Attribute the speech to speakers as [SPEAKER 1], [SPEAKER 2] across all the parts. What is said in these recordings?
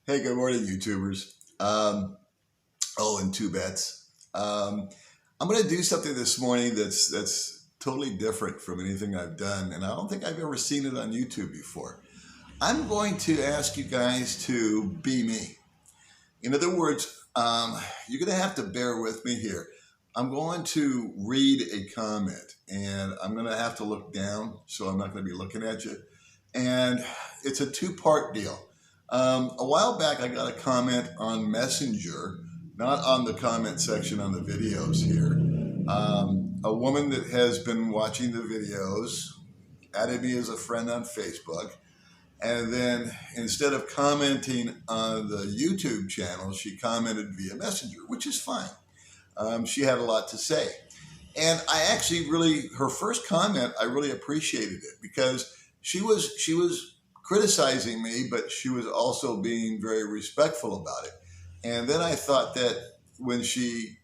[SPEAKER 1] Hey, good morning, YouTubers. And two bets. I'm going to do something this morning that's totally different from anything I've done, and I don't think I've ever seen it on YouTube before. I'm going to ask you guys to be me. In other words, you're going to have to bear with me here. I'm going to read a comment, and I'm going to have to look down, so I'm not going to be looking at you. And it's a two-part deal. A while back, I got a comment on Messenger, not on the comment section on the videos here. A woman that has been watching the videos added me as a friend on Facebook. And then instead of commenting on the YouTube channel, she commented via Messenger, which is fine. She had a lot to say. And I actually really, her first comment, I really appreciated it because she was criticizing me, but she was also being very respectful about it. And then I thought that when she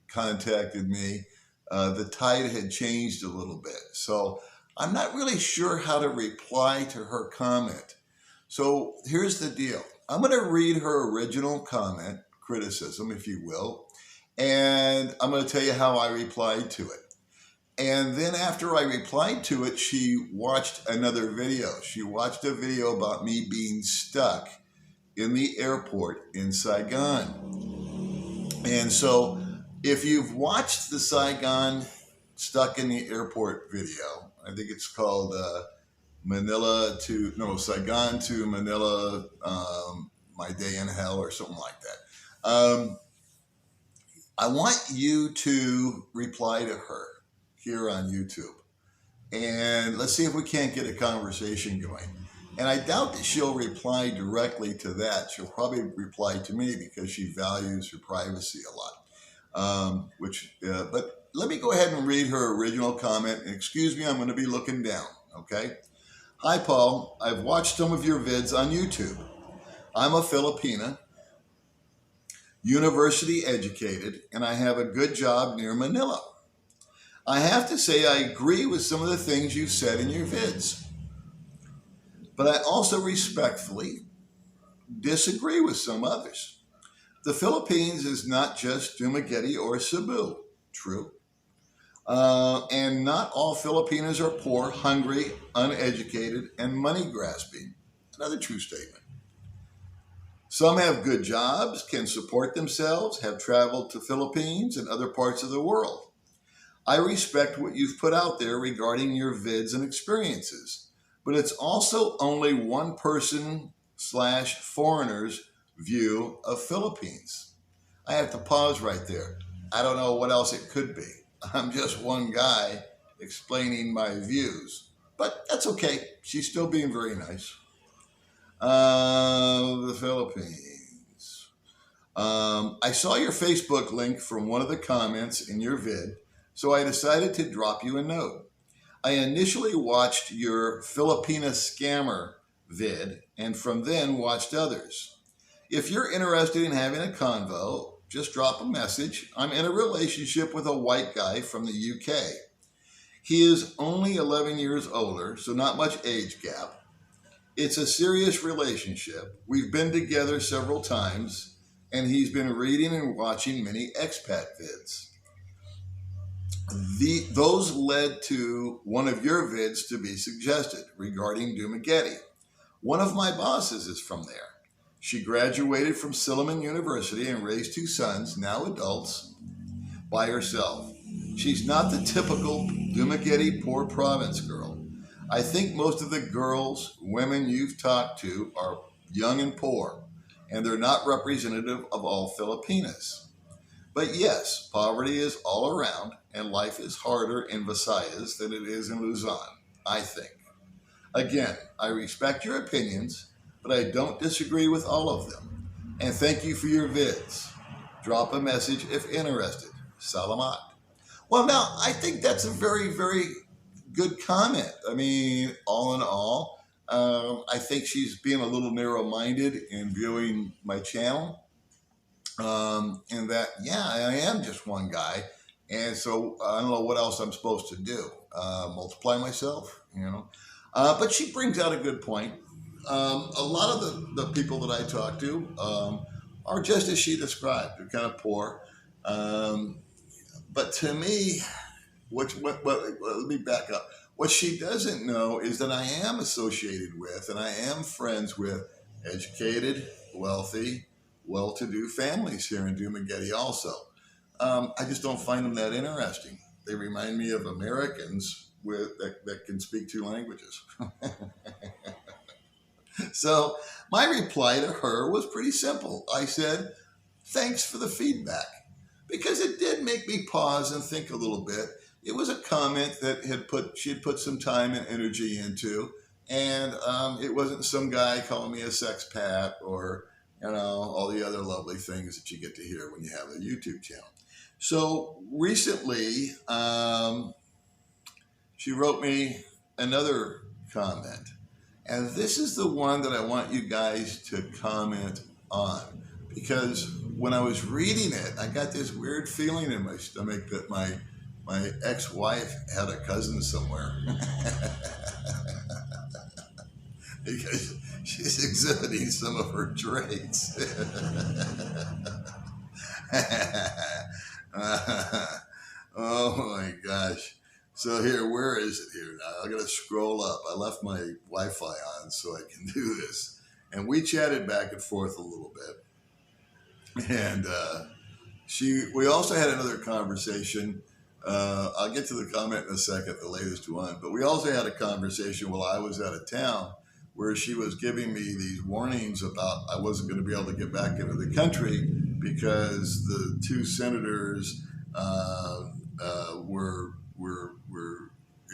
[SPEAKER 1] contacted me, the tide had changed a little bit. So I'm not really sure how to reply to her comment. So here's the deal. I'm going to read her original comment, criticism, if you will, and I'm going to tell you how I replied to it. And then after I replied to it, she watched another video. She watched a video about me being stuck in the airport in Saigon. And so if you've watched the Saigon stuck in the airport video, I think it's called Saigon to Manila, My Day in Hell or something like that. I want you to reply to her here on YouTube. And let's see if we can't get a conversation going. And I doubt that she'll reply directly to that. She'll probably reply to me because she values her privacy a lot. But let me go ahead and read her original comment. And excuse me, I'm going to be looking down, okay? Hi, Paul. I've watched some of your vids on YouTube. I'm a Filipina, university educated, and I have a good job near Manila. I have to say I agree with some of the things you've said in your vids, but I also respectfully disagree with some others. The Philippines is not just Dumaguete or Cebu, true. And not all Filipinos are poor, hungry, uneducated, and money grasping. Another true statement. Some have good jobs, can support themselves, have traveled to Philippines and other parts of the world. I respect what you've put out there regarding your vids and experiences, but it's also only one person/foreigner's view of Philippines. I have to pause right there. I don't know what else it could be. I'm just one guy explaining my views, but that's okay. She's still being very nice. The Philippines. I saw your Facebook link from one of the comments in your vid, so I decided to drop you a note. I initially watched your Filipina scammer vid and from then watched others. If you're interested in having a convo, just drop a message. I'm in a relationship with a white guy from the UK. He is only 11 years older, so not much age gap. It's a serious relationship. We've been together several times, and he's been reading and watching many expat vids. Those led to one of your vids to be suggested regarding Dumaguete. One of my bosses is from there. She graduated from Silliman University and raised two sons, now adults, by herself. She's not the typical Dumaguete poor province girl. I think most of the women you've talked to are young and poor, and they're not representative of all Filipinas. But yes, poverty is all around, and life is harder in Visayas than it is in Luzon, I think. Again, I respect your opinions, but I don't disagree with all of them. And thank you for your vids. Drop a message if interested. Salamat. Well, now, I think that's a very, very good comment. I mean, all in all, I think she's being a little narrow-minded in viewing my channel. And that, yeah, I am just one guy. And so I don't know what else I'm supposed to do. Multiply myself, you know. But she brings out a good point. A lot of the people that I talk to are just as she described. They're kind of poor. Um, but to me, let me back up. What she doesn't know is that I am associated with and I am friends with educated, wealthy, well-to-do families here in Dumaguete also. I just don't find them that interesting. They remind me of Americans that can speak two languages. So my reply to her was pretty simple. I said, thanks for the feedback, because it did make me pause and think a little bit. It was a comment that she had put some time and energy into, and it wasn't some guy calling me a sex pat or all the other lovely things that you get to hear when you have a YouTube channel. So recently, she wrote me another comment, and this is the one that I want you guys to comment on, because when I was reading it, I got this weird feeling in my stomach that my ex-wife had a cousin somewhere. Because she's exhibiting some of her traits. Oh my gosh. So here, where is it here now? I gotta scroll up. I left my Wi-Fi on so I can do this. And we chatted back and forth a little bit. And we also had another conversation. I'll get to the comment in a second, the latest one. But we also had a conversation while I was out of town where she was giving me these warnings about I wasn't going to be able to get back into the country because the two senators were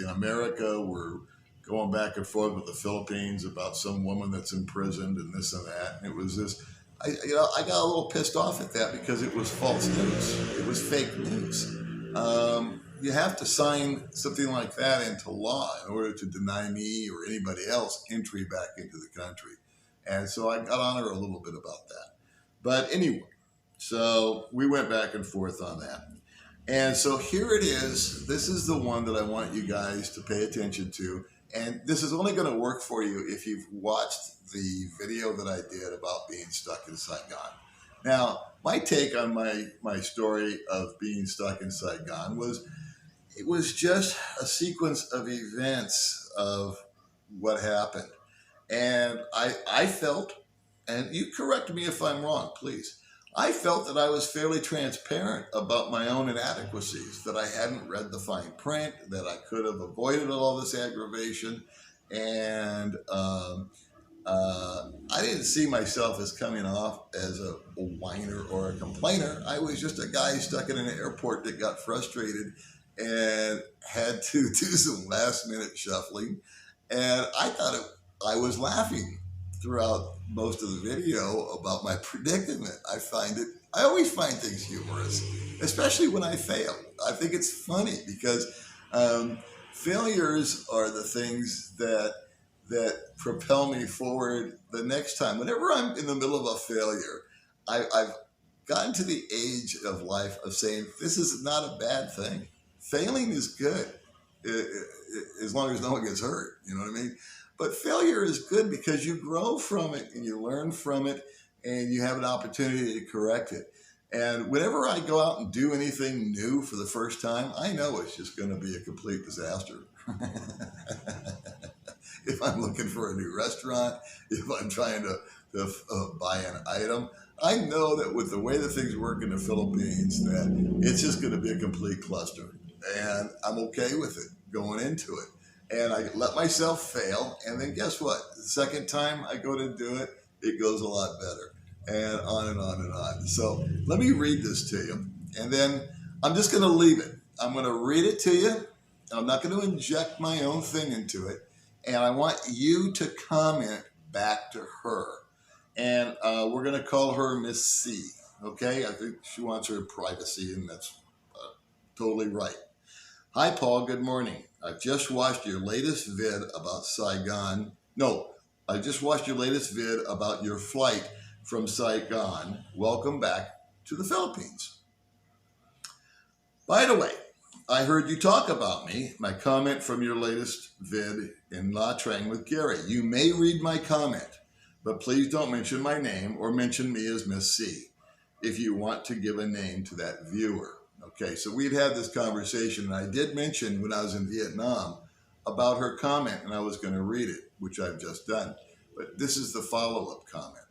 [SPEAKER 1] in America, were going back and forth with the Philippines about some woman that's imprisoned and this and that. And it was this, I got a little pissed off at that because it was false news. It was fake news. You have to sign something like that into law in order to deny me or anybody else entry back into the country. And so I got on her a little bit about that. But anyway, so we went back and forth on that. And so here it is. This is the one that I want you guys to pay attention to. And this is only going to work for you if you've watched the video that I did about being stuck in Saigon. Now, my take on my story of being stuck in Saigon was, it was just a sequence of events of what happened. And I felt, and you correct me if I'm wrong, please, I felt that I was fairly transparent about my own inadequacies, that I hadn't read the fine print, that I could have avoided all this aggravation. And I didn't see myself as coming off as a whiner or a complainer. I was just a guy stuck in an airport that got frustrated and had to do some last minute shuffling. And I thought I was laughing throughout most of the video about my predicament. I always find things humorous, especially when I fail. I think it's funny because failures are the things that propel me forward the next time. Whenever I'm in the middle of a failure, I've gotten to the age of life of saying, this is not a bad thing. Failing is good, as long as no one gets hurt, you know what I mean? But failure is good because you grow from it and you learn from it and you have an opportunity to correct it. And whenever I go out and do anything new for the first time, I know it's just going to be a complete disaster. If I'm looking for a new restaurant, if I'm trying to buy an item, I know that with the way that things work in the Philippines, that it's just going to be a complete cluster. And I'm okay with it going into it. And I let myself fail. And then guess what? The second time I go to do it, it goes a lot better. And on and on and on. So let me read this to you. And then I'm just going to leave it. I'm going to read it to you. I'm not going to inject my own thing into it. And I want you to comment back to her. And we're going to call her Miss C. Okay? I think she wants her privacy, and that's totally right. Hi, Paul. Good morning. I just watched your latest vid about Saigon. No, I just watched your latest vid about your flight from Saigon. Welcome back to the Philippines. By the way, I heard you talk about me, my comment from your latest vid in La Trang with Gary. You may read my comment, but please don't mention my name or mention me as Miss C if you want to give a name to that viewer. Okay, so we'd had this conversation, and I did mention when I was in Vietnam about her comment, and I was going to read it, which I've just done. But this is the follow-up comment.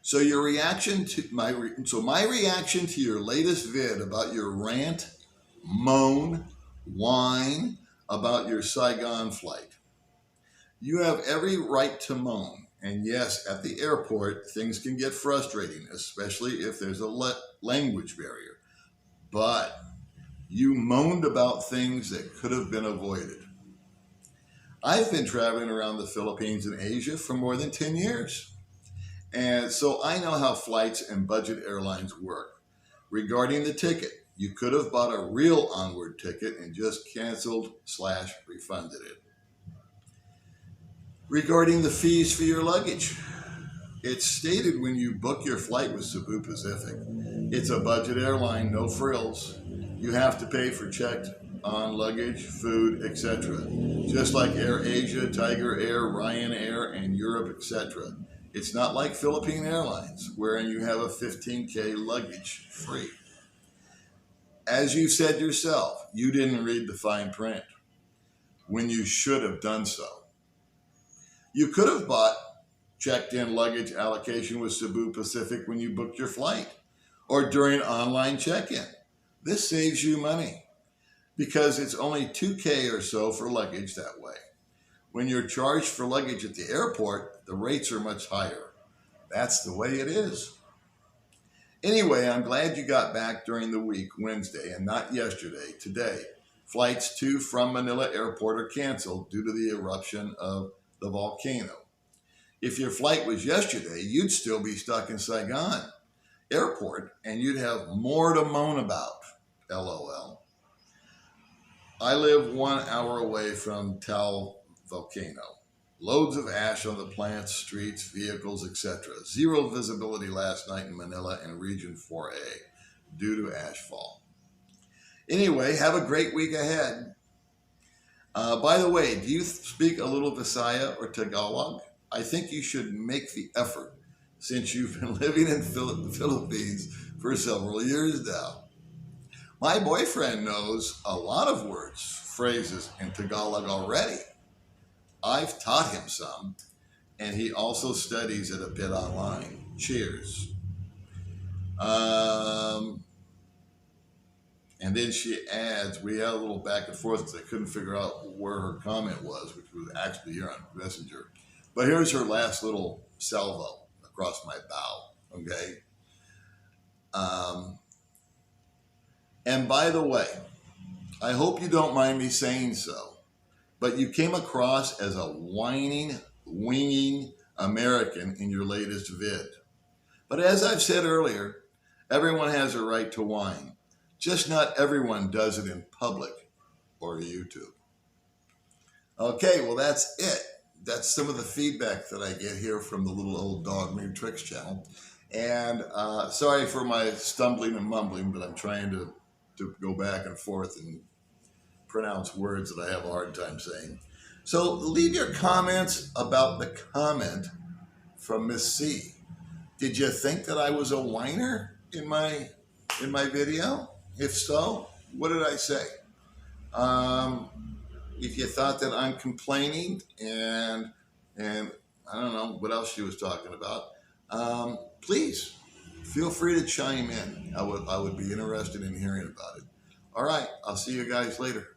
[SPEAKER 1] So your reaction to my reaction to your latest vid about your rant, moan, whine about your Saigon flight. You have every right to moan. And yes, at the airport, things can get frustrating, especially if there's a language barrier. But you moaned about things that could have been avoided. I've been traveling around the Philippines and Asia for more than 10 years. And so I know how flights and budget airlines work. Regarding the ticket, you could have bought a real onward ticket and just canceled/refunded it. Regarding the fees for your luggage, it's stated when you book your flight with Cebu Pacific. It's a budget airline, no frills. You have to pay for checked on luggage, food, etc. Just like Air Asia, Tiger Air, Ryanair, and Europe, etc. It's not like Philippine Airlines, wherein you have a 15K luggage free. As you said yourself, you didn't read the fine print when you should have done so. You could have bought checked-in luggage allocation with Cebu Pacific when you booked your flight or during online check-in. This saves you money because it's only $2K or so for luggage that way. When you're charged for luggage at the airport, the rates are much higher. That's the way it is. Anyway, I'm glad you got back during the week, Wednesday, and not yesterday, today. Flights to from Manila Airport are canceled due to the eruption of the volcano. If your flight was yesterday, you'd still be stuck in Saigon Airport, and you'd have more to moan about, LOL. I live 1 hour away from Taal volcano. Loads of ash on the plants, streets, vehicles, etc. Zero visibility last night in Manila and Region 4A due to ashfall. Anyway, have a great week ahead. By the way, do you speak a little Visaya or Tagalog? I think you should make the effort since you've been living in the Philippines for several years now. My boyfriend knows a lot of words, phrases in Tagalog already. I've taught him some, and he also studies it a bit online. Cheers. And then she adds, we had a little back and forth because I couldn't figure out where her comment was, which was actually here on Messenger. But here's her last little salvo across my bow, okay? And by the way, I hope you don't mind me saying so, but you came across as a whining, winging American in your latest vid. But as I've said earlier, everyone has a right to whine. Just not everyone does it in public or YouTube. Okay, well, that's it. That's some of the feedback that I get here from the Little Old Dog New Tricks channel. And sorry for my stumbling and mumbling, but I'm trying to go back and forth and pronounce words that I have a hard time saying. So leave your comments about the comment from Miss C. Did you think that I was a whiner in my video? If so, what did I say? If you thought that I'm complaining and I don't know what else she was talking about, please feel free to chime in. I would be interested in hearing about it. All right, I'll see you guys later.